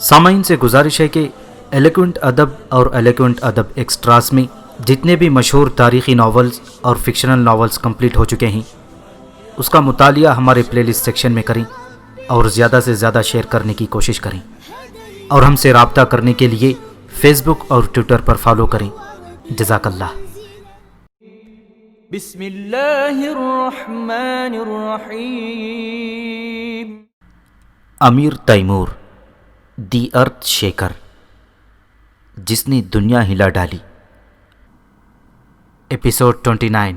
سامعین سے گزارش ہے کہ ایلیکوینٹ ادب اور ایلیکوینٹ ادب ایکسٹراس میں جتنے بھی مشہور تاریخی ناولز اور فکشنل ناولز کمپلیٹ ہو چکے ہیں اس کا مطالعہ ہمارے پلے لسٹ سیکشن میں کریں اور زیادہ سے زیادہ شیئر کرنے کی کوشش کریں، اور ہم سے رابطہ کرنے کے لیے فیس بک اور ٹویٹر پر فالو کریں۔ جزاک اللہ۔ بسم اللہ الرحمن الرحیم۔ امیر تیمور، دی ارتھ شیکر، جس نے دنیا ہلا ڈالی۔ ایپیسوڈ 29۔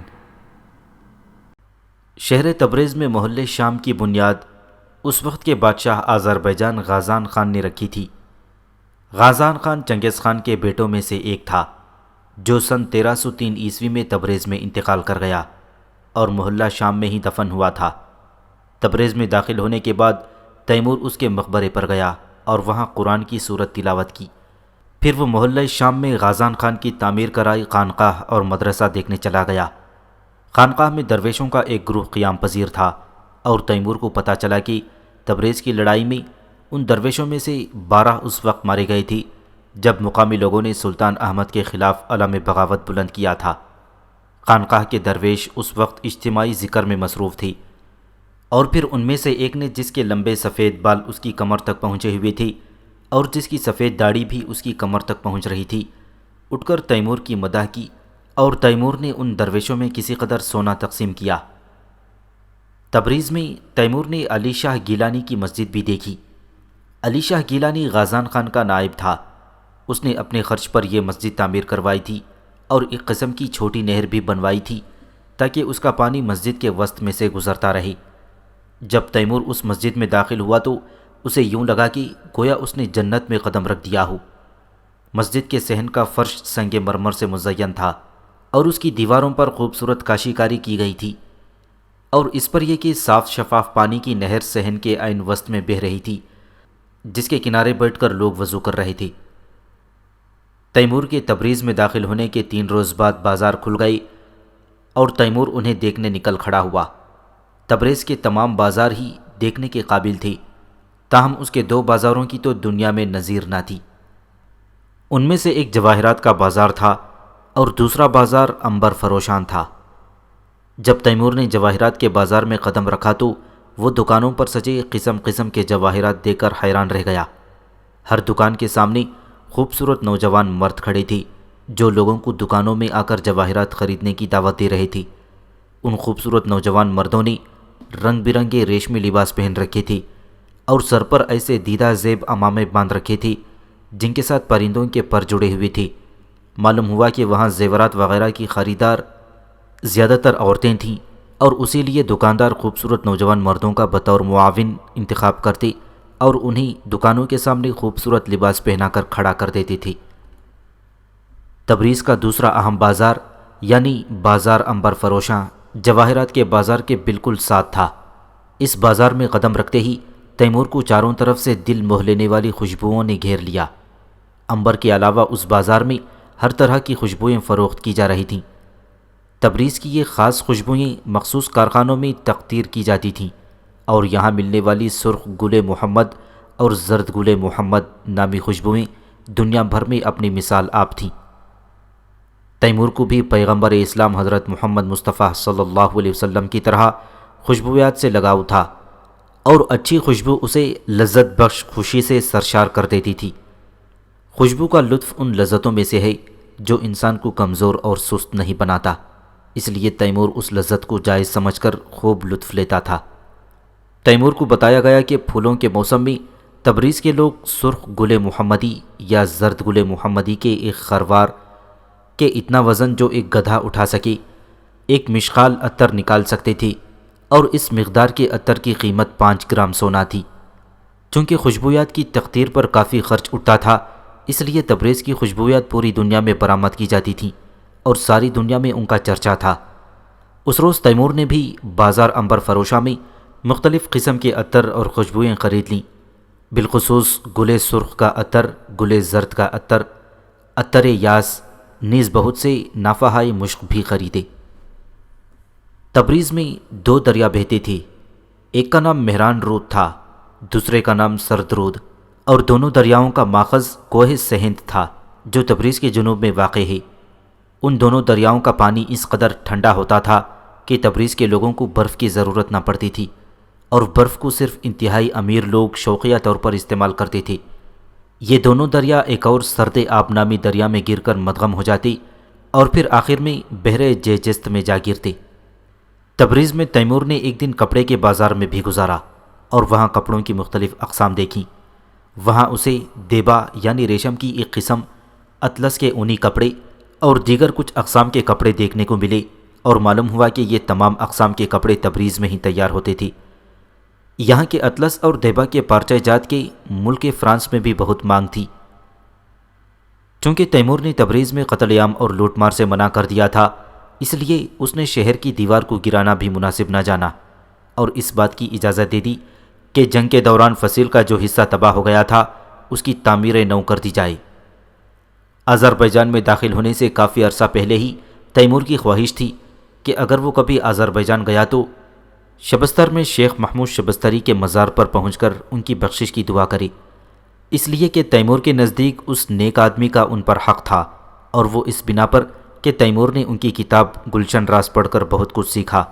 شہر تبریز میں محلے شام کی بنیاد اس وقت کے بادشاہ آذربائیجان غازان خان نے رکھی تھی۔ غازان خان چنگیز خان کے بیٹوں میں سے ایک تھا جو سن 1303 عیسوی میں تبریز میں انتقال کر گیا اور محلہ شام میں ہی دفن ہوا تھا۔ تبریز میں داخل ہونے کے بعد تیمور اس کے مقبرے پر گیا اور وہاں قرآن کی سورت تلاوت کی۔ پھر وہ محلہ شام میں غازان خان کی تعمیر کرائی خانقاہ اور مدرسہ دیکھنے چلا گیا۔ خانقاہ میں درویشوں کا ایک گروہ قیام پذیر تھا اور تیمور کو پتہ چلا کہ تبریز کی لڑائی میں ان درویشوں میں سے 12 اس وقت مارے گئے تھے جب مقامی لوگوں نے سلطان احمد کے خلاف علم بغاوت بلند کیا تھا۔ خانقاہ کے درویش اس وقت اجتماعی ذکر میں مصروف تھے، اور پھر ان میں سے ایک نے جس کے لمبے سفید بال اس کی کمر تک پہنچے ہوئے تھے اور جس کی سفید داڑھی بھی اس کی کمر تک پہنچ رہی تھی، اٹھ کر تیمور کی مداح کی اور تیمور نے ان درویشوں میں کسی قدر سونا تقسیم کیا۔ تبریز میں تیمور نے علی شاہ گیلانی کی مسجد بھی دیکھی۔ علی شاہ گیلانی غازان خان کا نائب تھا۔ اس نے اپنے خرچ پر یہ مسجد تعمیر کروائی تھی اور ایک قسم کی چھوٹی نہر بھی بنوائی تھی تاکہ اس کا پانی مسجد کے وسط میں سے گزرتا رہے۔ جب تیمور اس مسجد میں داخل ہوا تو اسے یوں لگا کہ گویا اس نے جنت میں قدم رکھ دیا ہو۔ مسجد کے صحن کا فرش سنگ مرمر سے مزین تھا اور اس کی دیواروں پر خوبصورت کاشی کاری کی گئی تھی، اور اس پر یہ کہ صاف شفاف پانی کی نہر صحن کے عین وسط میں بہہ رہی تھی جس کے کنارے بیٹھ کر لوگ وضو کر رہے تھے۔ تیمور کے تبریز میں داخل ہونے کے 3 روز بعد بازار کھل گئی اور تیمور انہیں دیکھنے نکل کھڑا ہوا۔ تبریز کے تمام بازار ہی دیکھنے کے قابل تھے، تاہم اس کے 2 بازاروں کی تو دنیا میں نظیر نہ تھی۔ ان میں سے ایک جواہرات کا بازار تھا اور دوسرا بازار عنبر فروشان تھا۔ جب تیمور نے جواہرات کے بازار میں قدم رکھا تو وہ دکانوں پر سجے قسم قسم کے جواہرات دیکھ کر حیران رہ گیا۔ ہر دکان کے سامنے خوبصورت نوجوان مرد کھڑے تھے جو لوگوں کو دکانوں میں آ کر جواہرات خریدنے کی دعوت دے رہے تھے۔ ان خوبصورت نوجوان مردوں نے رنگ برنگے ریشمی لباس پہن رکھے تھے اور سر پر ایسے دیدہ زیب عمامے باندھ رکھے تھے جن کے ساتھ پرندوں کے پر جڑے ہوئے تھے۔ معلوم ہوا کہ وہاں زیورات وغیرہ کی خریدار زیادہ تر عورتیں تھیں اور اسی لیے دکاندار خوبصورت نوجوان مردوں کا بطور معاون انتخاب کرتے اور انہیں دکانوں کے سامنے خوبصورت لباس پہنا کر کھڑا کر دیتے تھے۔ تبریز کا دوسرا اہم بازار یعنی بازار عنبر فروشاں جواہرات کے بازار کے بالکل ساتھ تھا۔ اس بازار میں قدم رکھتے ہی تیمور کو چاروں طرف سے دل موہ لینے والی خوشبوؤں نے گھیر لیا۔ عنبر کے علاوہ اس بازار میں ہر طرح کی خوشبوئیں فروخت کی جا رہی تھیں۔ تبریز کی یہ خاص خوشبوئیں مخصوص کارخانوں میں تقطیر کی جاتی تھیں اور یہاں ملنے والی سرخ گل محمد اور زرد گل محمد نامی خوشبوئیں دنیا بھر میں اپنی مثال آپ تھیں۔ تیمور کو بھی پیغمبر اسلام حضرت محمد مصطفیٰ صلی اللہ علیہ وسلم کی طرح خوشبویات سے لگاؤ تھا اور اچھی خوشبو اسے لذت بخش خوشی سے سرشار کر دیتی تھی۔ خوشبو کا لطف ان لذتوں میں سے ہے جو انسان کو کمزور اور سست نہیں بناتا، اس لیے تیمور اس لذت کو جائز سمجھ کر خوب لطف لیتا تھا۔ تیمور کو بتایا گیا کہ پھولوں کے موسم میں تبریز کے لوگ سرخ گل محمدی یا زرد گل محمدی کے ایک خروار کے اتنا وزن جو ایک گدھا اٹھا سکے ایک مشخال عطر نکال سکتے تھے، اور اس مقدار کے عطر کی قیمت 5 گرام سونا تھی۔ چونکہ خوشبویات کی تقطیر پر کافی خرچ اٹھتا تھا، اس لیے تبریز کی خوشبویات پوری دنیا میں برآمد کی جاتی تھیں اور ساری دنیا میں ان کا چرچا تھا۔ اس روز تیمور نے بھی بازار عنبر فروشاں میں مختلف قسم کے عطر اور خوشبوئیں خرید لیں، بالخصوص گل سرخ کا عطر، گل زرد کا عطر، عطر یاس، نیز بہت سے نافہائے مشک بھی خریدے۔ تبریز میں 2 دریا بہتے تھے، ایک کا نام مہران رود تھا، دوسرے کا نام سرد رود، اور دونوں دریاؤں کا ماخذ کوہ سہند تھا جو تبریز کے جنوب میں واقع ہے۔ ان دونوں دریاؤں کا پانی اس قدر ٹھنڈا ہوتا تھا کہ تبریز کے لوگوں کو برف کی ضرورت نہ پڑتی تھی، اور برف کو صرف انتہائی امیر لوگ شوقیہ طور پر استعمال کرتے تھے۔ یہ دونوں دریا ایک اور سرد آب نامی دریا میں گر کر مدغم ہو جاتے اور پھر آخر میں بحر جیجست میں جا گرتے۔ تبریز میں تیمور نے ایک دن کپڑے کے بازار میں بھی گزارا اور وہاں کپڑوں کی مختلف اقسام دیکھیں۔ وہاں اسے دیبا یعنی ریشم کی ایک قسم، اطلس کے اونی کپڑے اور دیگر کچھ اقسام کے کپڑے دیکھنے کو ملے، اور معلوم ہوا کہ یہ تمام اقسام کے کپڑے تبریز میں ہی تیار ہوتے تھے۔ یہاں کے اطلس اور دیبا کے پارچہ جات کے ملک فرانس میں بھی بہت مانگ تھی۔ چونکہ تیمور نے تبریز میں قتل عام اور لوٹ مار سے منع کر دیا تھا، اس لیے اس نے شہر کی دیوار کو گرانا بھی مناسب نہ جانا اور اس بات کی اجازت دے دی کہ جنگ کے دوران فصیل کا جو حصہ تباہ ہو گیا تھا اس کی تعمیر نو کر دی جائے۔ آذربائیجان میں داخل ہونے سے کافی عرصہ پہلے ہی تیمور کی خواہش تھی کہ اگر وہ کبھی آذربائیجان گیا تو شبستر میں شیخ محمود شبستری کے مزار پر پہنچ کر ان کی بخشش کی دعا کرے، اس لیے کہ تیمور کے نزدیک اس نیک آدمی کا ان پر حق تھا، اور وہ اس بنا پر کہ تیمور نے ان کی کتاب گلشن راز پڑھ کر بہت کچھ سیکھا۔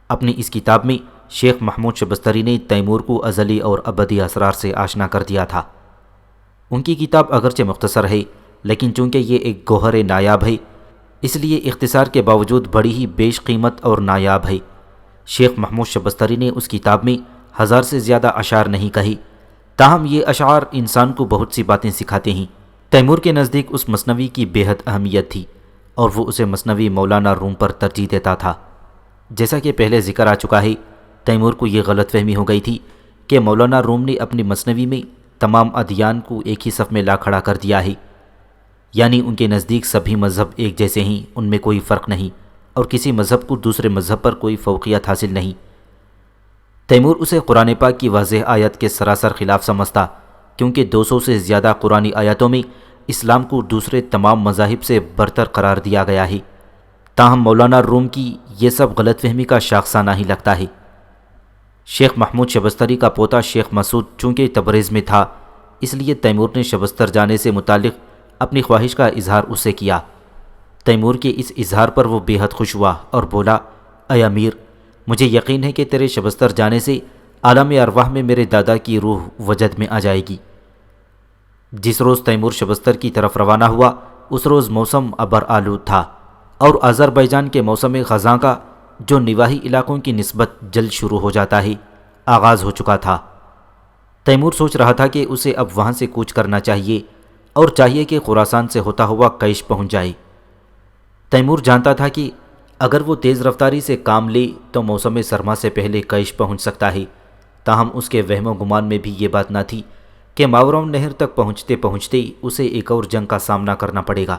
اپنی اس کتاب میں شیخ محمود شبستری نے تیمور کو ازلی اور ابدی اسرار سے آشنا کر دیا تھا۔ ان کی کتاب اگرچہ مختصر ہے، لیکن چونکہ یہ ایک گوہر نایاب ہے اس لیے اختصار کے باوجود بڑی ہی بیش قیمت اور نایاب ہے۔ شیخ محمود شبستری نے اس کتاب میں 1000 سے زیادہ اشعار نہیں کہے، تاہم یہ اشعار انسان کو بہت سی باتیں سکھاتے ہیں۔ تیمور کے نزدیک اس مثنوی کی بے حد اہمیت تھی اور وہ اسے مثنوی مولانا روم پر ترجیح دیتا تھا۔ جیسا کہ پہلے ذکر آ چکا ہے، تیمور کو یہ غلط فہمی ہو گئی تھی کہ مولانا روم نے اپنی مثنوی میں تمام ادیان کو ایک ہی صف میں لا کھڑا کر دیا ہے، یعنی ان کے نزدیک سبھی مذہب ایک جیسے ہیں، ان میں کوئی فرق نہیں اور کسی مذہب کو دوسرے مذہب پر کوئی فوقیت حاصل نہیں۔ تیمور اسے قرآن پاک کی واضح آیت کے سراسر خلاف سمجھتا، کیونکہ 200 سے زیادہ قرآنی آیتوں میں اسلام کو دوسرے تمام مذاہب سے برتر قرار دیا گیا ہے۔ تاہم مولانا روم کی یہ سب غلط فہمی کا شاخسانہ ہی لگتا ہے۔ شیخ محمود شبستری کا پوتا شیخ مسعود چونکہ تبریز میں تھا، اس لیے تیمور نے شبستر جانے سے متعلق اپنی خواہش کا اظہار اس سے کیا۔ تیمور کے اس اظہار پر وہ بے حد خوش ہوا اور بولا، اے امیر، مجھے یقین ہے کہ تیرے شبستر جانے سے عالم ارواح میں میرے دادا کی روح وجد میں آ جائے گی۔ جس روز تیمور شبستر کی طرف روانہ ہوا اس روز موسم ابر آلود تھا اور آذربائیجان کے موسم خزاں کا، جو نواحی علاقوں کی نسبت جلد شروع ہو جاتا ہے، آغاز ہو چکا تھا۔ تیمور سوچ رہا تھا کہ اسے اب وہاں سے کوچ کرنا چاہیے اور چاہیے کہ خراسان سے ہوتا ہوا کیش پہنچ جائے۔ تیمور جانتا تھا کہ اگر وہ تیز رفتاری سے کام لے تو موسم سرما سے پہلے کیش پہنچ سکتا ہے، تاہم اس کے وہم و گمان میں بھی یہ بات نہ تھی کہ ماوراؤں نہر تک پہنچتے پہنچتے اسے ایک اور جنگ کا سامنا کرنا پڑے گا۔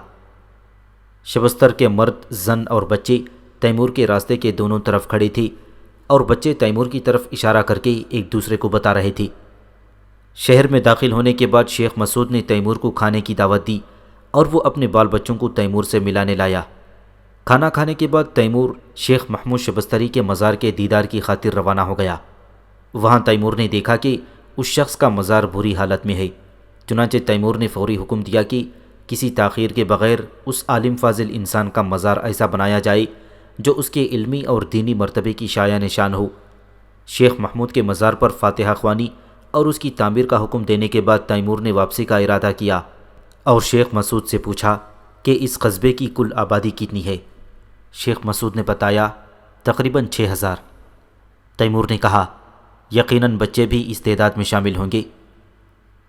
شبستر کے مرد، زن اور بچے تیمور کے راستے کے دونوں طرف کھڑے تھے اور بچے تیمور کی طرف اشارہ کر کے ایک دوسرے کو بتا رہے تھے۔ شہر میں داخل ہونے کے بعد شیخ مسعود نے تیمور کو کھانے کی دعوت دی اور وہ اپنے بال بچوں کو تیمور سے ملانے لایا۔ کھانا کھانے کے بعد تیمور شیخ محمود شبستری کے مزار کے دیدار کی خاطر روانہ ہو گیا۔ وہاں تیمور نے دیکھا کہ اس شخص کا مزار بری حالت میں ہے، چنانچہ تیمور نے فوری حکم دیا کہ کسی تاخیر کے بغیر اس عالم فاضل انسان کا مزار ایسا بنایا جائے جو اس کے علمی اور دینی مرتبے کی شایع نشان ہو۔ شیخ محمود کے مزار پر فاتحہ خوانی اور اس کی تعمیر کا حکم دینے کے بعد تیمور نے واپسی کا ارادہ کیا اور شیخ مسعود سے پوچھا کہ اس قصبے کی کل آبادی کتنی ہے۔ شیخ مسعود نے بتایا تقریباً 6000۔ تیمور نے کہا یقیناً بچے بھی اس تعداد میں شامل ہوں گے۔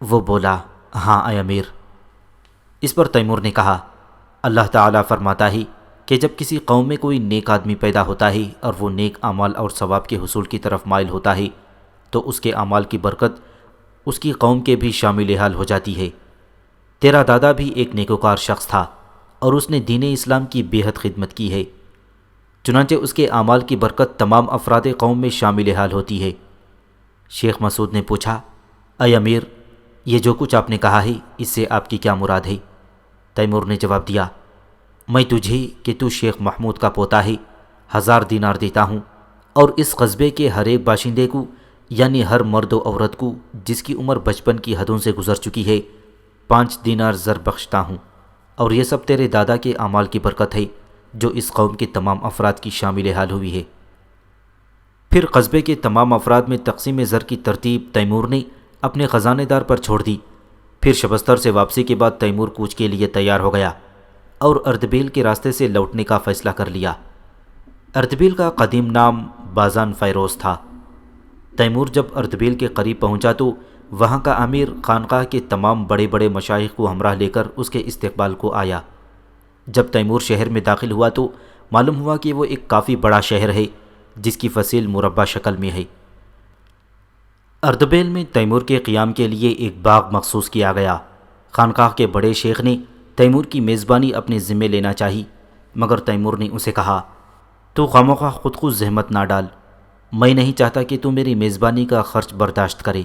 وہ بولا ہاں اے امیر۔ اس پر تیمور نے کہا اللہ تعالیٰ فرماتا ہے کہ جب کسی قوم میں کوئی نیک آدمی پیدا ہوتا ہے اور وہ نیک اعمال اور ثواب کے حصول کی طرف مائل ہوتا ہے تو اس کے اعمال کی برکت اس کی قوم کے بھی شامل حال ہو جاتی ہے۔ تیرا دادا بھی ایک نیکوکار شخص تھا اور اس نے دین اسلام کی بے حد خدمت کی ہے، چنانچہ اس کے اعمال کی برکت تمام افراد قوم میں شامل حال ہوتی ہے۔ شیخ مسعود نے پوچھا اے امیر، یہ جو کچھ آپ نے کہا ہے اس سے آپ کی کیا مراد ہے؟ تیمور نے جواب دیا میں تجھے کہ تو شیخ محمود کا پوتا ہے 1000 دینار دیتا ہوں اور اس قصبے کے ہر ایک باشندے کو یعنی ہر مرد و عورت کو جس کی عمر بچپن کی حدوں سے گزر چکی ہے 5 دینار زر بخشتا ہوں، اور یہ سب تیرے دادا کے اعمال کی برکت ہے جو اس قوم کے تمام افراد کی شامل حال ہوئی ہے۔ پھر قصبے کے تمام افراد میں تقسیم زر کی ترتیب تیمور نے اپنے خزانہ دار پر چھوڑ دی۔ پھر شبستر سے واپسی کے بعد تیمور کوچ کے لیے تیار ہو گیا اور اردبیل کے راستے سے لوٹنے کا فیصلہ کر لیا۔ اردبیل کا قدیم نام بازان فیروز تھا۔ تیمور جب اردبیل کے قریب پہنچا تو وہاں کا امیر خانقاہ کے تمام بڑے بڑے مشائخ کو ہمراہ لے کر اس کے استقبال کو آیا۔ جب تیمور شہر میں داخل ہوا تو معلوم ہوا کہ وہ ایک کافی بڑا شہر ہے جس کی فصیل مربع شکل میں ہے۔ اردبیل میں تیمور کے قیام کے لیے ایک باغ مخصوص کیا گیا۔ خانقاہ کے بڑے شیخ نے تیمور کی میزبانی اپنے ذمے لینا چاہی، مگر تیمور نے اسے کہا، تو خواہ خود کو زحمت نہ ڈال، میں نہیں چاہتا کہ تو میری میزبانی کا خرچ برداشت کرے۔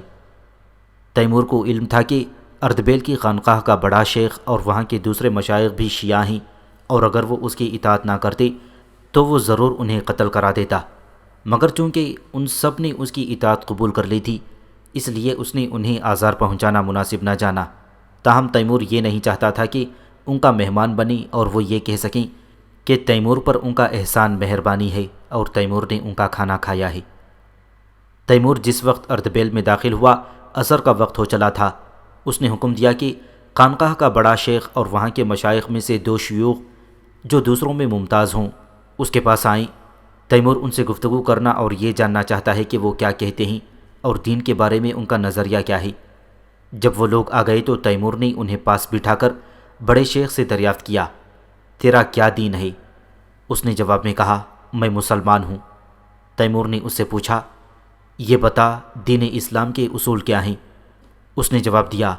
تیمور کو علم تھا کہ اردبیل کی خانقاہ کا بڑا شیخ اور وہاں کے دوسرے مشائخ بھی شیعہ ہیں، اور اگر وہ اس کی اطاعت نہ کرتے تو وہ ضرور انہیں قتل کرا دیتا، مگر چونکہ ان سب نے اس کی اطاعت قبول کر لی تھی اس لیے اس نے انہیں آزار پہنچانا مناسب نہ جانا۔ تاہم تیمور یہ نہیں چاہتا تھا کہ ان کا مہمان بنیں اور وہ یہ کہہ سکیں کہ تیمور پر ان کا احسان مہربانی ہے اور تیمور نے ان کا کھانا کھایا ہے۔ تیمور جس وقت اردبیل میں داخل ہوا عصر کا وقت ہو چلا تھا۔ اس نے حکم دیا کہ خانقاہ کا بڑا شیخ اور وہاں کے مشائخ میں سے 2 شیوخ جو دوسروں میں ممتاز ہوں اس کے پاس آئیں۔ تیمور ان سے گفتگو کرنا اور یہ جاننا چاہتا ہے کہ وہ کیا کہتے ہیں اور دین کے بارے میں ان کا نظریہ کیا ہے۔ جب وہ لوگ آ گئے تو تیمور نے انہیں پاس بٹھا کر بڑے شیخ سے دریافت کیا، تیرا کیا دین ہے؟ اس نے جواب میں کہا، میں مسلمان ہوں۔ تیمور نے اس سے پوچھا، یہ بتا دین اسلام کے اصول کیا ہیں؟ اس نے جواب دیا،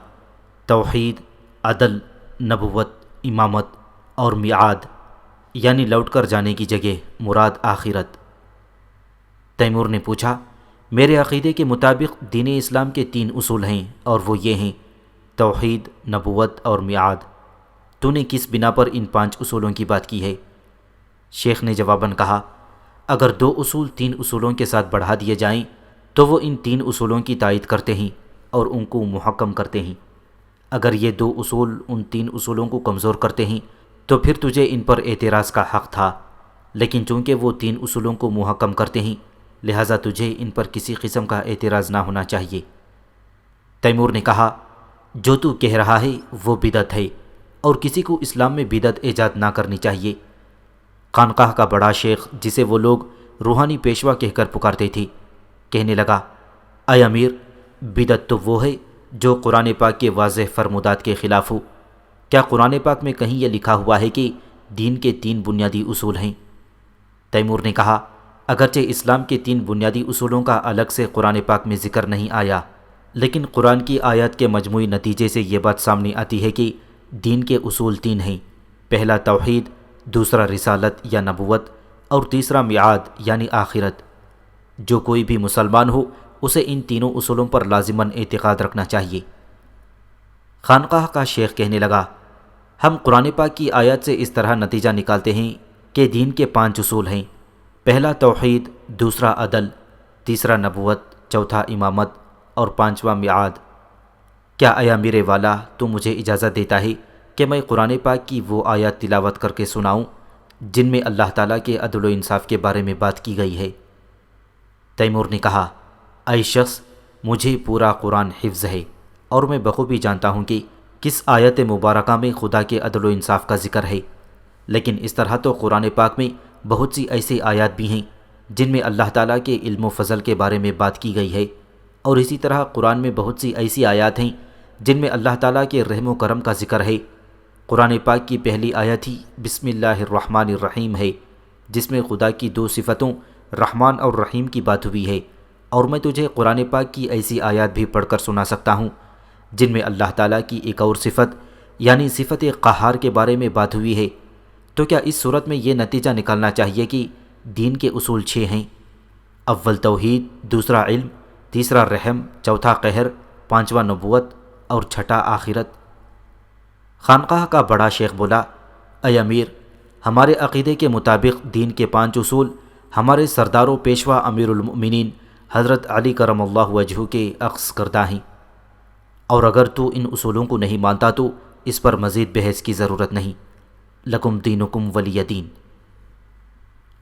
توحید، عدل، نبوت، امامت اور میعاد، یعنی لوٹ کر جانے کی جگہ، مراد آخرت۔ تیمور نے پوچھا، میرے عقیدے کے مطابق دین اسلام کے 3 اصول ہیں اور وہ یہ ہیں توحید، نبوت اور میعاد، تو نے کس بنا پر ان 5 اصولوں کی بات کی ہے؟ شیخ نے جواباً کہا، اگر 2 اصول 3 اصولوں کے ساتھ بڑھا دیے جائیں تو وہ ان 3 اصولوں کی تائید کرتے ہیں اور ان کو محکم کرتے ہیں۔ اگر یہ 2 اصول ان 3 اصولوں کو کمزور کرتے ہیں تو پھر تجھے ان پر اعتراض کا حق تھا، لیکن چونکہ وہ 3 اصولوں کو محکم کرتے ہیں لہٰذا تجھے ان پر کسی قسم کا اعتراض نہ ہونا چاہیے۔ تیمور نے کہا، جو تو کہہ رہا ہے وہ بدعت ہے اور کسی کو اسلام میں بدعت ایجاد نہ کرنی چاہیے۔ خانقاہ کا بڑا شیخ جسے وہ لوگ روحانی پیشوا کہہ کر پکارتے تھے کہنے لگا، اے امیر، بدعت تو وہ ہے جو قرآن پاک کے واضح فرمودات کے خلاف ہو۔ کیا قرآن پاک میں کہیں یہ لکھا ہوا ہے کہ دین کے 3 بنیادی اصول ہیں؟ تیمور نے کہا، اگرچہ اسلام کے 3 بنیادی اصولوں کا الگ سے قرآن پاک میں ذکر نہیں آیا، لیکن قرآن کی آیات کے مجموعی نتیجے سے یہ بات سامنے آتی ہے کہ دین کے اصول 3 ہیں، پہلا توحید، دوسرا رسالت یا نبوت اور تیسرا میعاد یعنی آخرت۔ جو کوئی بھی مسلمان ہو اسے ان تینوں اصولوں پر لازماً اعتقاد رکھنا چاہیے۔ خانقاہ کا شیخ کہنے لگا، ہم قرآن پاک کی آیات سے اس طرح نتیجہ نکالتے ہیں کہ دین کے 5 اصول ہیں، پہلا توحید، دوسرا عدل، تیسرا نبوت، چوتھا امامت اور 5واں میعاد۔ کیا اے امیر والا تو مجھے اجازت دیتا ہے کہ میں قرآن پاک کی وہ آیات تلاوت کر کے سناؤں جن میں اللہ تعالیٰ کے عدل و انصاف کے بارے میں بات کی گئی ہے؟ تیمور نے کہا، اے شخص، مجھے پورا قرآن حفظ ہے اور میں بخوبی جانتا ہوں کہ کس آیت مبارکہ میں خدا کے عدل و انصاف کا ذکر ہے، لیکن اس طرح تو قرآن پاک میں بہت سی ایسی آیات بھی ہیں جن میں اللہ تعالیٰ کے علم و فضل کے بارے میں بات کی گئی ہے، اور اسی طرح قرآن میں بہت سی ایسی آیات ہیں جن میں اللہ تعالیٰ کے رحم و کرم کا ذکر ہے۔ قرآن پاک کی پہلی آیت ہی بسم اللہ الرحمن الرحیم ہے، جس میں خدا کی 2 صفتوں رحمان اور رحیم کی بات ہوئی ہے، اور میں تجھے قرآن پاک کی ایسی آیات بھی پڑھ کر سنا سکتا ہوں جن میں اللہ تعالیٰ کی ایک اور صفت یعنی صفت قہار کے بارے میں بات ہوئی ہے۔ تو کیا اس صورت میں یہ نتیجہ نکالنا چاہیے کہ دین کے اصول 6 ہیں؟ اول توحید، دوسرا علم، تیسرا رحم، چوتھا قہر، 5واں نبوت اور 6واں آخرت۔ خانقاہ کا بڑا شیخ بولا، اے امیر، ہمارے عقیدے کے مطابق دین کے 5 اصول ہمارے سردار و پیشوا امیر المؤمنین حضرت علی کرم اللہ وجہہ کے اخذ کردہ ہیں، اور اگر تو ان اصولوں کو نہیں مانتا تو اس پر مزید بحث کی ضرورت نہیں۔ لکم دینکم ولی دین۔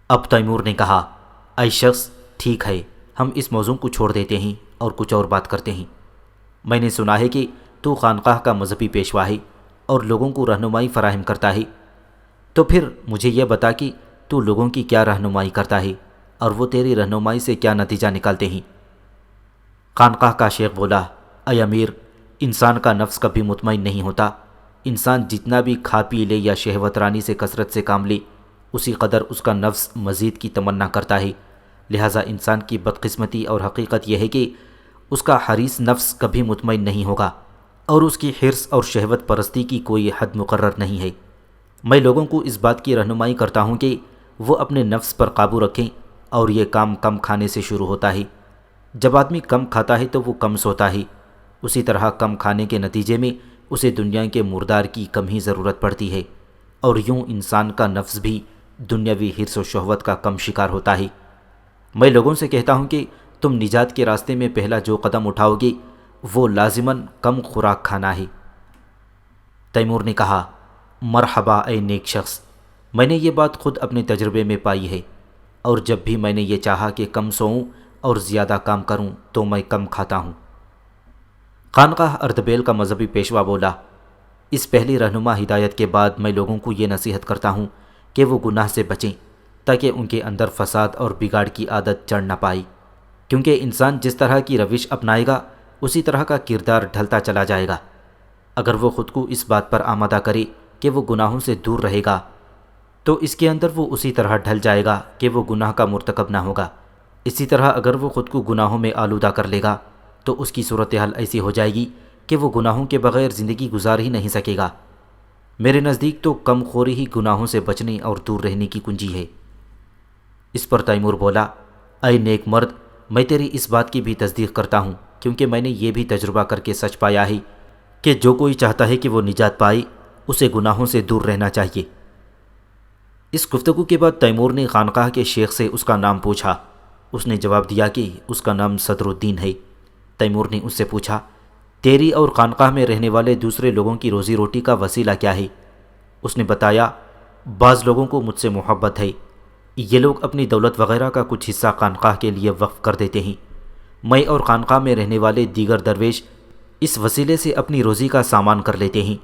اب تیمور نے کہا، اے شخص، ٹھیک ہے، ہم اس موضوع کو چھوڑ دیتے ہیں اور کچھ اور بات کرتے ہیں۔ میں نے سنا ہے کہ تو خانقاہ کا مذہبی پیشوا ہے اور لوگوں کو رہنمائی فراہم کرتا ہے، تو پھر مجھے یہ بتا کہ تو لوگوں کی کیا رہنمائی کرتا ہے اور وہ تیری رہنمائی سے کیا نتیجہ نکالتے ہیں؟ خانقاہ کا شیخ بولا، اے امیر، انسان کا نفس کبھی مطمئن نہیں ہوتا۔ انسان جتنا بھی کھا پی لے یا شہوت رانی سے کثرت سے کام لے، اسی قدر اس کا نفس مزید کی تمنا کرتا ہے۔ لہٰذا انسان کی بدقسمتی اور حقیقت یہ ہے کہ اس کا حریص نفس کبھی مطمئن نہیں ہوگا، اور اس کی حرص اور شہوت پرستی کی کوئی حد مقرر نہیں ہے۔ میں لوگوں کو اس بات کی رہنمائی کرتا ہوں کہ وہ اپنے نفس پر قابو رکھیں، اور یہ کام کم کھانے سے شروع ہوتا ہے۔ جب آدمی کم کھاتا ہے تو وہ کم سوتا ہے، اسی طرح کم کھانے کے نتیجے میں اسے دنیا کے مردار کی کم ہی ضرورت پڑتی ہے، اور یوں انسان کا نفس بھی دنیاوی حرص و شہوت کا کم شکار ہوتا ہے۔ میں لوگوں سے کہتا ہوں کہ تم نجات کے راستے میں پہلا جو قدم اٹھاؤ گے وہ لازماً کم خوراک کھانا ہے۔ تیمور نے کہا، مرحبا اے نیک شخص، میں نے یہ بات خود اپنے تجربے میں پائی ہے، اور جب بھی میں نے یہ چاہا کہ کم سوؤں اور زیادہ کام کروں تو میں کم کھاتا ہوں۔ خانقاہ اردبیل کا مذہبی پیشوا بولا، اس پہلی رہنما ہدایت کے بعد میں لوگوں کو یہ نصیحت کرتا ہوں کہ وہ گناہ سے بچیں تاکہ ان کے اندر فساد اور بگاڑ کی عادت چڑھ نہ پائے، کیونکہ انسان جس طرح کی روش اپنائے گا اسی طرح کا کردار ڈھلتا چلا جائے گا۔ اگر وہ خود کو اس بات پر آمادہ کرے کہ وہ گناہوں سے دور رہے گا تو اس کے اندر وہ اسی طرح ڈھل جائے گا کہ وہ گناہ کا مرتکب نہ ہوگا۔ اسی طرح اگر وہ خود کو گناہوں میں آلودہ کر لے گا تو اس کی صورتحال ایسی ہو جائے گی کہ وہ گناہوں کے بغیر زندگی گزار ہی نہیں سکے گا۔ میرے نزدیک تو کم خوری ہی گناہوں سے بچنے اور دور رہنے کی کنجی ہے۔ اس پر تیمور بولا، اے نیک مرد، میں تیری اس بات کی بھی تصدیق کرتا ہوں، کیونکہ میں نے یہ بھی تجربہ کر کے سچ پایا ہے کہ جو کوئی چاہتا ہے کہ وہ نجات پائے اسے گناہوں سے دور رہنا چاہیے۔ اس گفتگو کے بعد تیمور نے خانقاہ کے شیخ سے اس کا نام پوچھا۔ اس نے جواب دیا کہ اس کا نام صدر الدین ہے۔ تیمور نے اس سے پوچھا، تیری اور خانقاہ میں رہنے والے دوسرے لوگوں کی روزی روٹی کا وسیلہ کیا ہے؟ اس نے بتایا، بعض لوگوں کو مجھ سے محبت ہے، یہ لوگ اپنی دولت وغیرہ کا کچھ حصہ خانقاہ کے لیے وقف کر دیتے ہیں۔ میں اور خانقاہ میں رہنے والے دیگر درویش اس وسیلے سے اپنی روزی کا سامان کر لیتے ہیں۔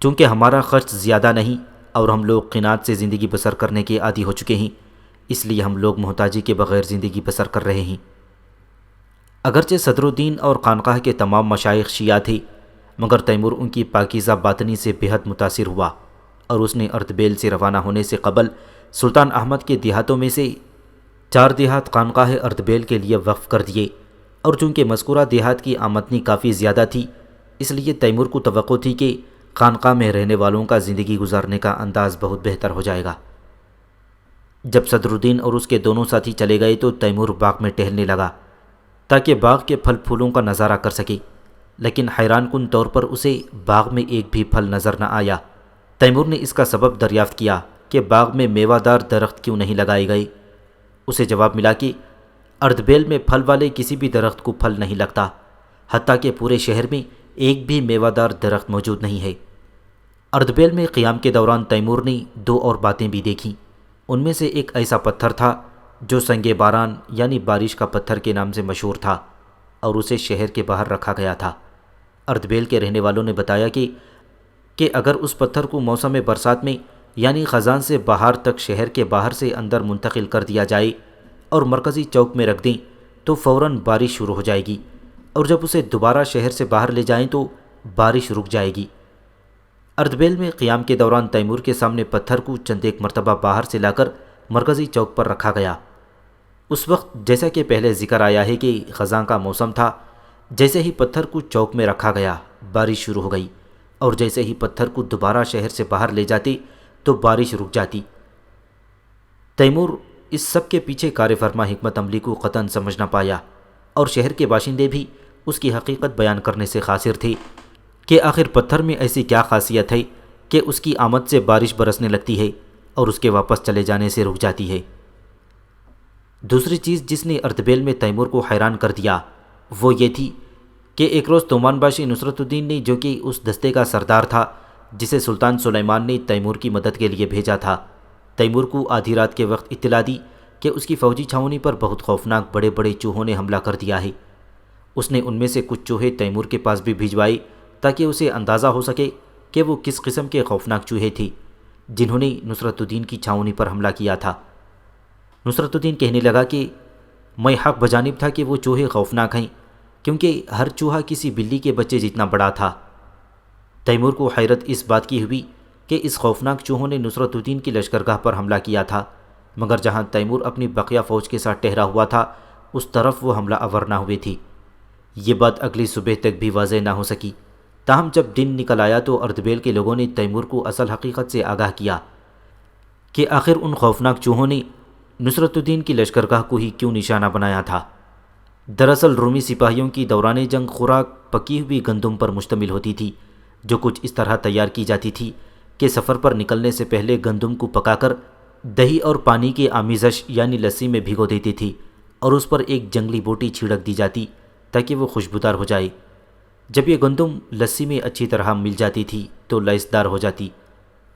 چونکہ ہمارا خرچ زیادہ نہیں اور ہم لوگ قناعت سے زندگی بسر کرنے کے عادی ہو چکے ہیں، اس لیے ہم لوگ محتاجی کے بغیر زندگی بسر کر رہے ہیں۔ اگرچہ صدر الدین اور خانقاہ کے تمام مشائخ شیعہ تھے، مگر تیمور ان کی پاکیزہ باطنی سے بہت متاثر ہوا، اور اس نے اردبیل سے روانہ ہونے سے قبل سلطان احمد کے دیہاتوں میں سے 4 دیہات خانقاہ اردبیل کے لیے وقف کر دیے، اور چونکہ مذکورہ دیہات کی آمدنی کافی زیادہ تھی، اس لیے تیمور کو توقع تھی کہ خانقاہ میں رہنے والوں کا زندگی گزارنے کا انداز بہت بہتر ہو جائے گا۔ جب صدر الدین اور اس کے دونوں ساتھی چلے گئے تو تیمور باغ میں ٹہلنے لگا تاکہ باغ کے پھل پھولوں کا نظارہ کر سکے، لیکن حیران کن طور پر اسے باغ میں ایک بھی پھل نظر نہ آیا۔ تیمور نے اس کا سبب دریافت کیا کہ باغ میں میوہ دار درخت کیوں نہیں لگائے گئے۔ اسے جواب ملا کہ اردبیل میں پھل والے کسی بھی درخت کو پھل نہیں لگتا، حتیٰ کہ پورے شہر میں ایک بھی میوہ دار درخت موجود نہیں ہے۔ اردبیل میں قیام کے دوران تیمور نے 2 اور باتیں بھی دیکھیں۔ ان میں سے ایک ایسا پتھر تھا جو سنگ باران یعنی بارش کا پتھر کے نام سے مشہور تھا، اور اسے شہر کے باہر رکھا گیا تھا۔ اردبیل کے رہنے والوں نے بتایا کہ اگر اس پتھر کو موسم برسات میں یعنی خزان سے بہار تک شہر کے باہر سے اندر منتقل کر دیا جائے اور مرکزی چوک میں رکھ دیں تو فوراً بارش شروع ہو جائے گی، اور جب اسے دوبارہ شہر سے باہر لے جائیں تو بارش رک جائے گی۔ اردبیل میں قیام کے دوران تیمور کے سامنے پتھر کو چند ایک مرتبہ باہر سے لا کر مرکزی چوک پر رکھا گیا۔ اس وقت جیسا کہ پہلے ذکر آیا ہے کہ خزاں کا موسم تھا، جیسے ہی پتھر کو چوک میں رکھا گیا بارش شروع ہو گئی، اور جیسے ہی پتھر کو دوبارہ شہر سے باہر لے جاتے تو بارش رک جاتی۔ تیمور اس سب کے پیچھے کار فرما حکمت عملی کو قطعاً سمجھ نہ پایا، اور شہر کے باشندے بھی اس کی حقیقت بیان کرنے سے قاصر تھے کہ آخر پتھر میں ایسی کیا خاصیت ہے کہ اس کی آمد سے بارش برسنے لگتی ہے اور اس کے واپس چلے جانے سے رک جاتی ہے۔ دوسری چیز جس نے اردبیل میں تیمور کو حیران کر دیا وہ یہ تھی کہ ایک روز تومان باشی نصرت الدین نے، جو کہ اس دستے کا سردار تھا جسے سلطان سلیمان نے تیمور کی مدد کے لیے بھیجا تھا، تیمور کو آدھی رات کے وقت اطلاع دی کہ اس کی فوجی چھاؤنی پر بہت خوفناک بڑے بڑے چوہوں نے حملہ کر دیا ہے۔ اس نے ان میں سے کچھ چوہے تیمور کے پاس بھی بھیجوائے تاکہ اسے اندازہ ہو سکے کہ وہ کس قسم کے خوفناک چوہے تھے جنہوں نے نصرت الدین کی چھاؤنی پر حملہ کیا تھا۔ نصرت الدین کہنے لگا کہ میں حق بجانب تھا کہ وہ چوہے خوفناک ہیں، کیونکہ ہر چوہا کسی بلی کے بچے جتنا بڑا تھا۔ تیمور کو حیرت اس بات کی ہوئی کہ اس خوفناک چوہوں نے نصرت الدین کی لشکرگاہ پر حملہ کیا تھا، مگر جہاں تیمور اپنی بقیہ فوج کے ساتھ ٹھہرا ہوا تھا اس طرف وہ حملہ آور نہ ہوئے تھی۔ یہ بات اگلی صبح تک بھی واضح نہ ہو سکی، تاہم جب دن نکل آیا تو اردبیل کے لوگوں نے تیمور کو اصل حقیقت سے آگاہ کیا کہ آخر ان خوفناک چوہوں نے نصرت الدین کی لشکرگاہ کو ہی کیوں نشانہ بنایا تھا۔ دراصل رومی سپاہیوں کی دوران جنگ خوراک پکی ہوئی گندم پر مشتمل ہوتی تھی، جو کچھ اس طرح تیار کی جاتی تھی کہ سفر پر نکلنے سے پہلے گندم کو پکا کر دہی اور پانی کی آمیزش یعنی لسی میں بھگو دیتی تھی اور اس پر ایک جنگلی بوٹی چھڑک دی جاتی تاکہ وہ خوشبودار ہو جائے۔ جب یہ گندم لسی میں اچھی طرح مل جاتی تھی تو لذیذدار ہو جاتی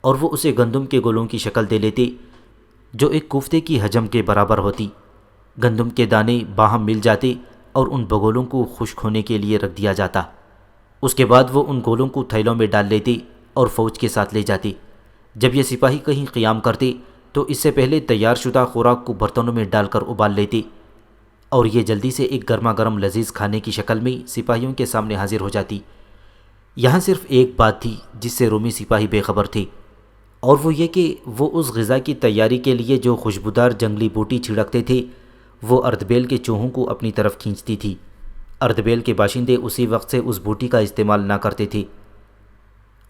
اور وہ اسے گندم کے گولوں کی شکل دے لیتے جو ایک کوفتے کی حجم کے برابر ہوتی۔ گندم کے دانے باہم مل جاتے اور ان بگولوں کو خشک ہونے کے لیے رکھ دیا جاتا۔ اس کے بعد وہ ان گولوں کو تھیلوں میں ڈال لیتے اور فوج کے ساتھ لے جاتے۔ جب یہ سپاہی کہیں قیام کرتے تو اس سے پہلے تیار شدہ خوراک کو برتنوں میں ڈال کر ابال لیتے اور یہ جلدی سے ایک گرما گرم لذیذ کھانے کی شکل میں سپاہیوں کے سامنے حاضر ہو جاتی۔ یہاں صرف ایک بات تھی جس سے رومی سپاہی بے خبر تھے، اور وہ یہ کہ وہ اس غذا کی تیاری کے لیے جو خوشبودار جنگلی بوٹی چھڑکتے تھے وہ اردبیل کے چوہوں کو اپنی طرف کھینچتی تھی۔ اردبیل کے باشندے اسی وقت سے اس بوٹی کا استعمال نہ کرتے تھے،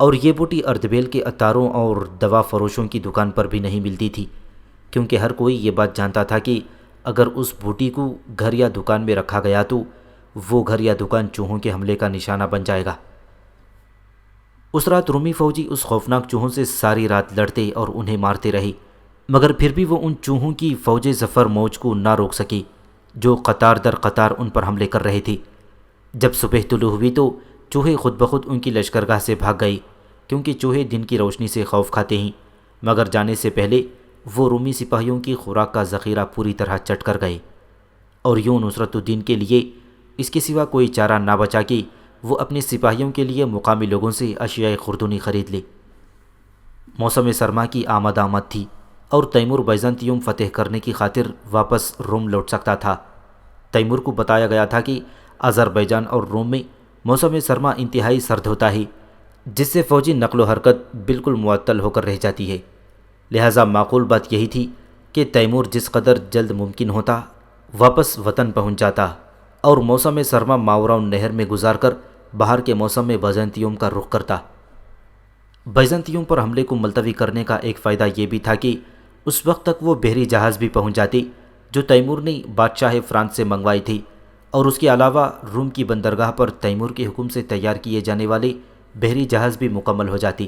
اور یہ بوٹی اردبیل کے عطاروں اور دوا فروشوں کی دکان پر بھی نہیں ملتی تھی، کیونکہ ہر کوئی یہ بات جانتا تھا کہ اگر اس بوٹی کو گھر یا دکان میں رکھا گیا تو وہ گھر یا دکان چوہوں کے حملے کا نشانہ بن جائے گا۔ اس رات رومی فوجی اس خوفناک چوہوں سے ساری رات لڑتے اور انہیں مارتے رہے، مگر پھر بھی وہ ان چوہوں کی فوج ظفر موج کو نہ روک سکے جو قطار در قطار ان پر حملے کر رہے تھے۔ جب صبح طلوع ہوئی تو چوہے خود بخود ان کی لشکرگاہ سے بھاگ گئے، کیونکہ چوہے دن کی روشنی سے خوف کھاتے ہیں، مگر جانے سے پہلے وہ رومی سپاہیوں کی خوراک کا ذخیرہ پوری طرح چٹ کر گئے، اور یوں نصرت الدین کے لیے اس کے سوا کوئی چارہ نہ بچا کہ وہ اپنے سپاہیوں کے لیے مقامی لوگوں سے اشیاء خوردنی خرید لے۔ موسم سرما کی آمد تھی اور تیمور بیزنطیوم فتح کرنے کی خاطر واپس روم لوٹ سکتا تھا۔ تیمور کو بتایا گیا تھا کہ آذربائیجان اور روم میں موسم سرما انتہائی سرد ہوتا ہے، جس سے فوجی نقل و حرکت بالکل معطل ہو کر رہ جاتی ہے، لہٰذا معقول بات یہی تھی کہ تیمور جس قدر جلد ممکن ہوتا واپس وطن پہنچ جاتا اور موسم سرما ماوراؤن نہر میں گزار کر باہر کے موسم میں بیزنطیوم کا رخ کرتا۔ بیزنطیوم پر حملے کو ملتوی کرنے کا ایک فائدہ یہ بھی تھا کہ اس وقت تک وہ بحری جہاز بھی پہنچ جاتے جو تیمور نے بادشاہ فرانس سے منگوائی تھی، اور اس کے علاوہ روم کی بندرگاہ پر تیمور کے حکم سے تیار کیے جانے والے بحری جہاز بھی مکمل ہو جاتی۔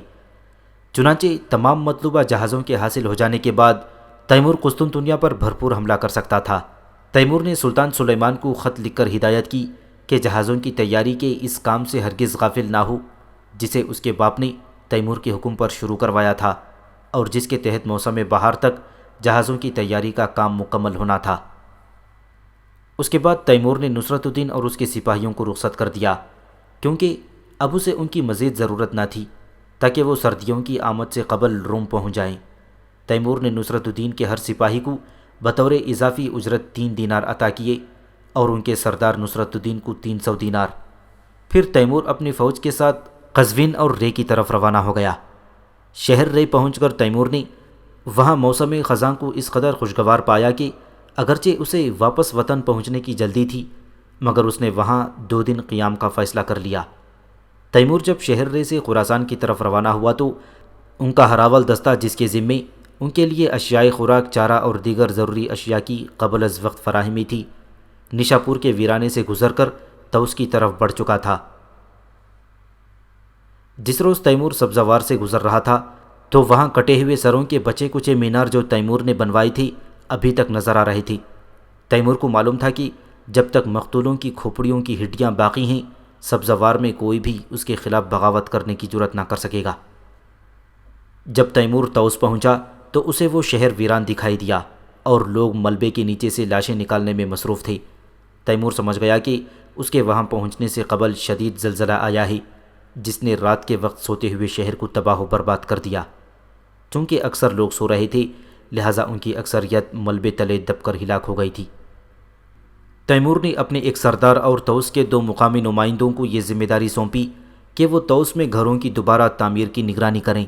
چنانچہ تمام مطلوبہ جہازوں کے حاصل ہو جانے کے بعد تیمور قسطنطنیہ پر بھرپور حملہ کر سکتا تھا۔ تیمور نے سلطان سلیمان کو خط لکھ کر ہدایت کی کہ جہازوں کی تیاری کے اس کام سے ہرگز غافل نہ ہو جسے اس کے باپ نے تیمور کے حکم پر شروع کروایا تھا اور جس کے تحت موسم بہار تک جہازوں کی تیاری کا کام مکمل ہونا تھا۔ اس کے بعد تیمور نے نصرت الدین اور اس کے سپاہیوں کو رخصت کر دیا، کیونکہ اب اسے ان کی مزید ضرورت نہ تھی تاکہ وہ سردیوں کی آمد سے قبل روم پہنچ جائیں۔ تیمور نے نصرت الدین کے ہر سپاہی کو بطور اضافی اجرت 3 دینار عطا کیے اور ان کے سردار نصرت الدین کو 300 دینار۔ پھر تیمور اپنی فوج کے ساتھ قزوین اور رے کی طرف روانہ ہو گیا۔ شہر رے پہنچ کر تیمور نے وہاں موسم خزاں کو اس قدر خوشگوار پایا کہ اگرچہ اسے واپس وطن پہنچنے کی جلدی تھی مگر اس نے وہاں 2 دن قیام کا فیصلہ کر لیا۔ تیمور جب شہر رے سے خراسان کی طرف روانہ ہوا تو ان کا ہراول دستہ جس کے ذمے ان کے لیے اشیاء خوراک، چارہ اور دیگر ضروری اشیاء کی قبل از وقت فراہمی تھی، نشاپور کے ویرانے سے گزر کر طوس کی طرف بڑھ چکا تھا۔ جس روز تیمور سبزوار سے گزر رہا تھا تو وہاں کٹے ہوئے سروں کے بچے کچے مینار جو تیمور نے بنوائی تھی ابھی تک نظر آ رہی تھی۔ تیمور کو معلوم تھا کہ جب تک مقتولوں کی کھوپڑیوں کی ہڈیاں باقی ہیں سبزوار میں کوئی بھی اس کے خلاف بغاوت کرنے کی جرات نہ کر سکے گا۔ جب تیمور طوس پہنچا تو اسے وہ شہر ویران دکھائی دیا اور لوگ ملبے کے نیچے سے لاشیں نکالنے میں مصروف تھے۔ تیمور سمجھ گیا کہ اس کے وہاں پہنچنے سے قبل شدید زلزلہ آیا ہے جس نے رات کے وقت سوتے ہوئے شہر کو تباہ و برباد کر دیا۔ چونکہ اکثر لوگ سو رہے تھے لہٰذا ان کی اکثریت ملبے تلے دب کر ہلاک ہو گئی تھی۔ تیمور نے اپنے ایک سردار اور طوس کے 2 مقامی نمائندوں کو یہ ذمہ داری سونپی کہ وہ طوس میں گھروں کی دوبارہ تعمیر کی نگرانی کریں۔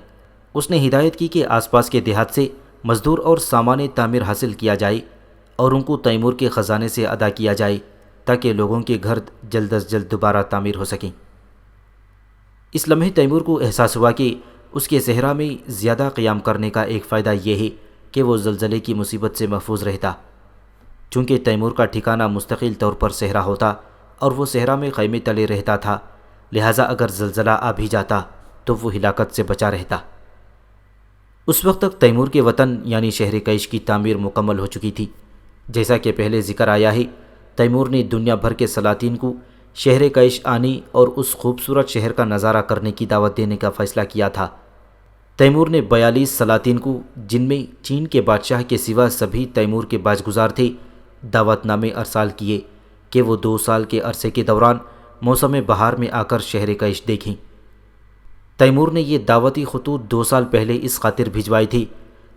اس نے ہدایت کی کہ آس پاس کے دیہات سے مزدور اور سامان تعمیر حاصل کیا جائے اور ان کو تیمور کے خزانے سے ادا کیا جائے تاکہ لوگوں کے گھر جلد از جلد دوبارہ تعمیر ہو سکیں۔ اس لمحے تیمور کو احساس ہوا کہ اس کے صحرا میں زیادہ قیام کرنے کا ایک فائدہ یہ ہے کہ وہ زلزلے کی مصیبت سے محفوظ رہتا۔ چونکہ تیمور کا ٹھکانہ مستقل طور پر صحرا ہوتا اور وہ صحرا میں خیمے تلے رہتا تھا لہٰذا اگر زلزلہ آ بھی جاتا تو وہ ہلاکت سے بچا رہتا۔ اس وقت تک تیمور کے وطن یعنی شہر کیش کی تعمیر مکمل ہو چکی تھی۔ جیسا کہ پہلے ذکر آیا ہے تیمور نے دنیا بھر کے سلاطین کو شہر کیش آنے اور اس خوبصورت شہر کا نظارہ کرنے کی دعوت دینے کا فیصلہ کیا تھا۔ تیمور نے 42 سلاطین کو جن میں چین کے بادشاہ کے سوا سبھی تیمور کے باجگزار تھے دعوت نامے ارسال کیے کہ وہ 2 سال کے عرصے کے دوران موسم بہار میں آ کر شہر کیش دیکھیں۔ تیمور نے یہ دعوتی خطوط 2 سال پہلے اس خاطر بھجوائے تھے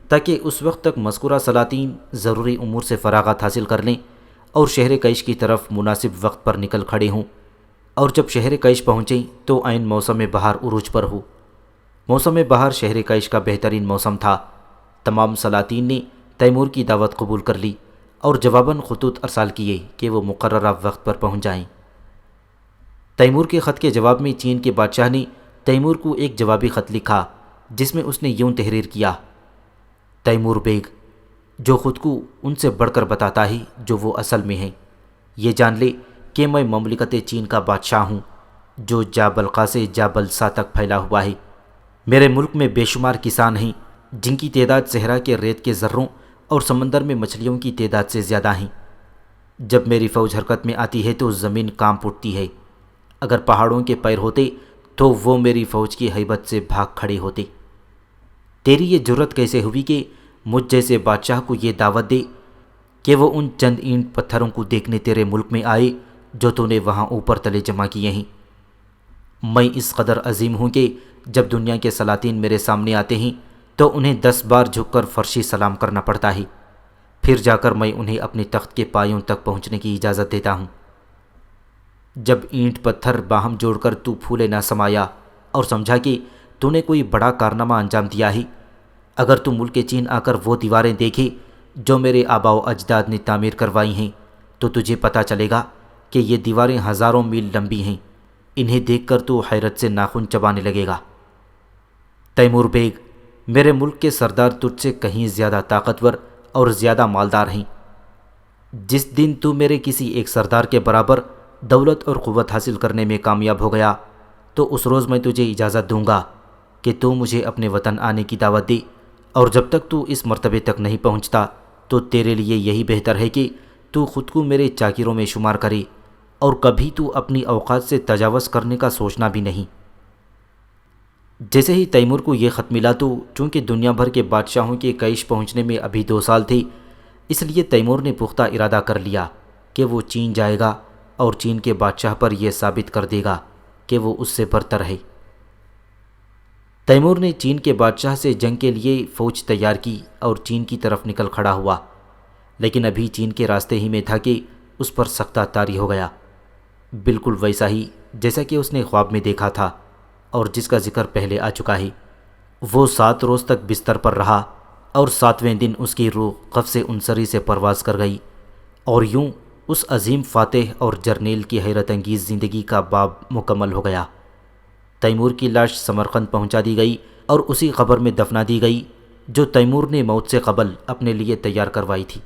تاکہ اس وقت تک مذکورہ سلاطین ضروری امور سے فراغت حاصل کر لیں اور شہر کیش کی طرف مناسب وقت پر نکل کھڑے ہوں، اور جب شہر کیش پہنچیں تو عین موسم بہار عروج پر ہو۔ موسم بہار شہر کیش کا بہترین موسم تھا۔ تمام سلاطین نے تیمور کی دعوت قبول کر لی اور جواباً خطوط ارسال کیے کہ وہ مقررہ وقت پر پہنچ جائیں۔ تیمور کے خط کے جواب میں چین کے بادشاہ نے تیمور کو ایک جوابی خط لکھا جس میں اس نے یوں تحریر کیا: تیمور بیگ، جو خود کو ان سے بڑھ کر بتاتا ہے جو وہ اصل میں ہیں، یہ جان لے کہ میں مملکت چین کا بادشاہ ہوں جو جابلقا سے جابلسا تک پھیلا ہوا ہے۔ میرے ملک میں بے شمار کسان ہیں جن کی تعداد صحرا کے ریت کے ذروں اور سمندر میں مچھلیوں کی تعداد سے زیادہ ہیں۔ جب میری فوج حرکت میں آتی ہے تو زمین کانپ اٹھتی ہے۔ اگر پہاڑوں کے پیر ہوتے تو وہ میری فوج کی ہیبت سے بھاگ کھڑے ہوتے۔ تیری یہ جرت کیسے ہوئی کہ مجھ جیسے بادشاہ کو یہ دعوت دے کہ وہ ان چند اینٹ پتھروں کو دیکھنے تیرے ملک میں آئے جو تو نے وہاں اوپر تلے جمع کیے ہیں؟ میں اس قدر عظیم ہوں کہ جب دنیا کے سلاطین میرے سامنے آتے ہیں تو انہیں 10 بار جھک کر فرشی سلام کرنا پڑتا ہے، پھر جا کر میں انہیں اپنے تخت کے پایوں تک پہنچنے کی اجازت دیتا ہوں۔ جب اینٹ پتھر باہم جوڑ کر تو پھولے نہ سمایا اور سمجھا کہ تو نے کوئی بڑا کارنامہ انجام دیا ہے، اگر تو ملک چین آ کر وہ دیواریں دیکھے جو میرے آباء و اجداد نے تعمیر کروائی ہیں تو تجھے پتہ چلے گا کہ یہ دیواریں ہزاروں میل لمبی ہیں۔ انہیں دیکھ کر تو حیرت سے ناخن چبانے لگے گا۔ تیمور بیگ، میرے ملک کے سردار تجھ سے کہیں زیادہ طاقتور اور زیادہ مالدار ہیں۔ جس دن تو میرے کسی ایک سردار کے برابر دولت اور قوت حاصل کرنے میں کامیاب ہو گیا تو اس روز میں تجھے اجازت دوں گا کہ تو مجھے اپنے وطن آنے کی دعوت دے، اور جب تک تو اس مرتبے تک نہیں پہنچتا تو تیرے لیے یہی بہتر ہے کہ تو خود کو میرے چاکروں میں شمار کرے اور کبھی تو اپنی اوقات سے تجاوز کرنے کا سوچنا بھی نہیں۔ جیسے ہی تیمور کو یہ خط ملا تو چونکہ دنیا بھر کے بادشاہوں کے کیش پہنچنے میں ابھی 2 سال تھے، اس لیے تیمور نے پختہ ارادہ کر لیا کہ وہ چین جائے گا اور چین کے بادشاہ پر یہ ثابت کر دے گا کہ وہ اس سے برتر ہے۔ تیمور نے چین کے بادشاہ سے جنگ کے لیے فوج تیار کی اور چین کی طرف نکل کھڑا ہوا، لیکن ابھی چین کے راستے ہی میں تھا کہ اس پر سختہ طاری ہو گیا، بالکل ویسا ہی جیسا کہ اس نے خواب میں دیکھا تھا اور جس کا ذکر پہلے آ چکا ہے۔ وہ 7 روز تک بستر پر رہا اور 7ویں دن اس کی روح قفس انصری سے پرواز کر گئی، اور یوں اس عظیم فاتح اور جرنیل کی حیرت انگیز زندگی کا باب مکمل ہو گیا۔ تیمور کی لاش سمرقند پہنچا دی گئی اور اسی قبر میں دفنا دی گئی جو تیمور نے موت سے قبل اپنے لیے تیار کروائی تھی۔